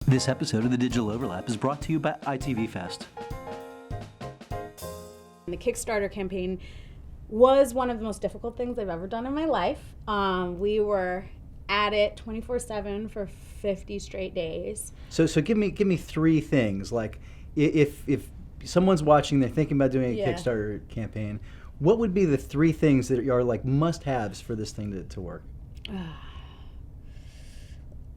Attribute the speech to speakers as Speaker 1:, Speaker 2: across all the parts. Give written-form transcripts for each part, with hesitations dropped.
Speaker 1: This episode of The Digital Overlap is brought to you by ITVFest.
Speaker 2: The Kickstarter campaign was one of the most difficult things I've ever done in my life. We were at it 24/7 for 50 straight days.
Speaker 1: So give me three things. Like if someone's watching, they're thinking about doing a Kickstarter campaign, what would be the three things that are like must-haves for this thing to work?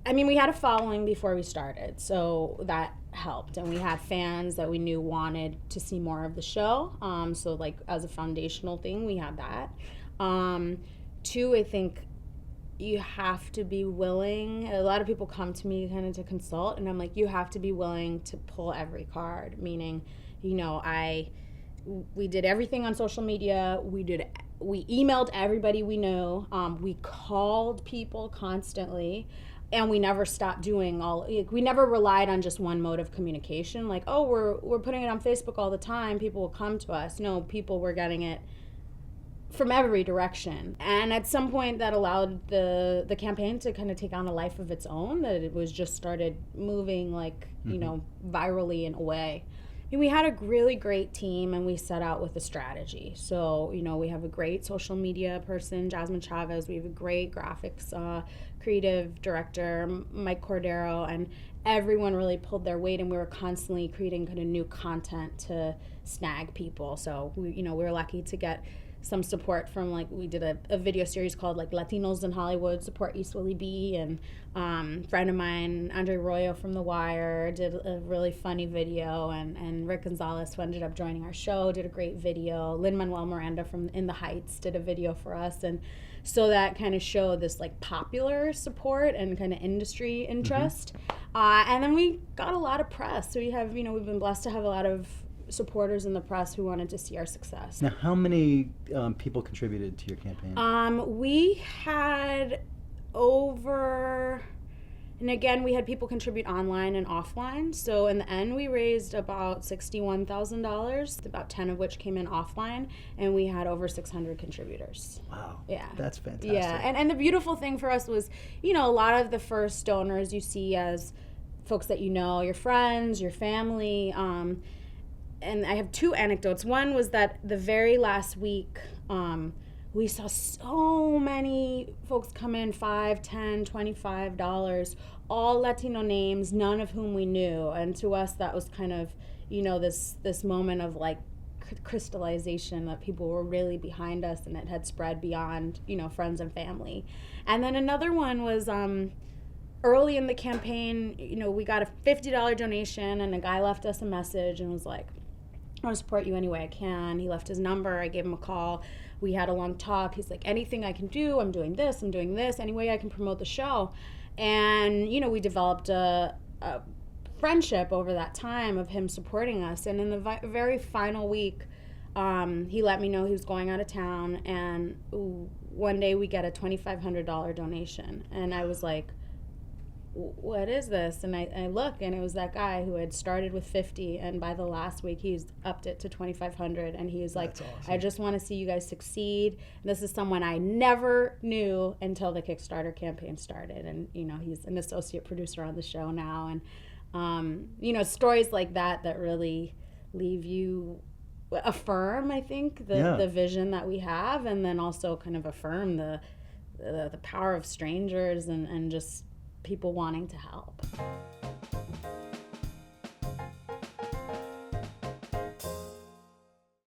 Speaker 2: I mean, we had a following before we started, so that helped. And we had fans that we knew wanted to see more of the show. So like as a foundational thing, we had that. Two, I think you have to be willing. A lot of people come to me kind of to consult, and I'm like, you have to be willing to pull every card. Meaning, you know, we did everything on social media. We emailed everybody we knew. We called people constantly. And we never stopped doing we never relied on just one mode of communication. Like, oh, we're putting it on Facebook all the time. People will come to us. No, people were getting it from every direction. And at some point that allowed the campaign to kind of take on a life of its own, that it was just started moving like, you know, virally in a way. And we had a really great team, and we set out with a strategy. So, you know, we have a great social media person, Jasmine Chavez. We have a great graphics creative director, Mike Cordero, and everyone really pulled their weight, and we were constantly creating kind of new content to snag people. So, we were lucky to get some support from, like, we did a video series called like Latinos in Hollywood Support EastWillyB, and friend of mine, Andre Royo from The Wire, did a really funny video, and Rick Gonzalez, who ended up joining our show, did a great video. Lin-Manuel Miranda from In the Heights did a video for us, and so that kind of showed this like popular support and kind of industry interest. And then we got a lot of press. So we've been blessed to have a lot of supporters in the press who wanted to see our success.
Speaker 1: Now, how many people contributed to your campaign?
Speaker 2: We had and again, we had people contribute online and offline. So in the end, we raised about $61,000, about 10 of which came in offline, and we had over 600 contributors.
Speaker 1: Wow.
Speaker 2: Yeah.
Speaker 1: That's fantastic.
Speaker 2: Yeah, and the beautiful thing for us was, a lot of the first donors you see as folks that you know, your friends, your family. And I have two anecdotes. One was that the very last week, we saw so many folks come in, $5, $10, $25, all Latino names, none of whom we knew. And to us, that was kind of, this moment of like crystallization that people were really behind us, and it had spread beyond, friends and family. And then another one was early in the campaign, we got a $50 donation, and a guy left us a message and was like, I want to support you any way I can. He left his number. I gave him a call. We had a long talk. He's like, anything I can do, I'm doing this, any way I can promote the show. And, we developed a friendship over that time of him supporting us. And in the very final week, he let me know he was going out of town. And one day we get a $2,500 donation. And I was like, what is this? And I look, and it was that guy who had started with 50, and by the last week he's upped it to 2,500, and he was like, awesome. I just want to see you guys succeed. And this is someone I never knew until the Kickstarter campaign started, and he's an associate producer on the show now, and stories like that really leave you affirm, I think, the vision that we have, and then also kind of affirm the power of strangers and just people wanting to help.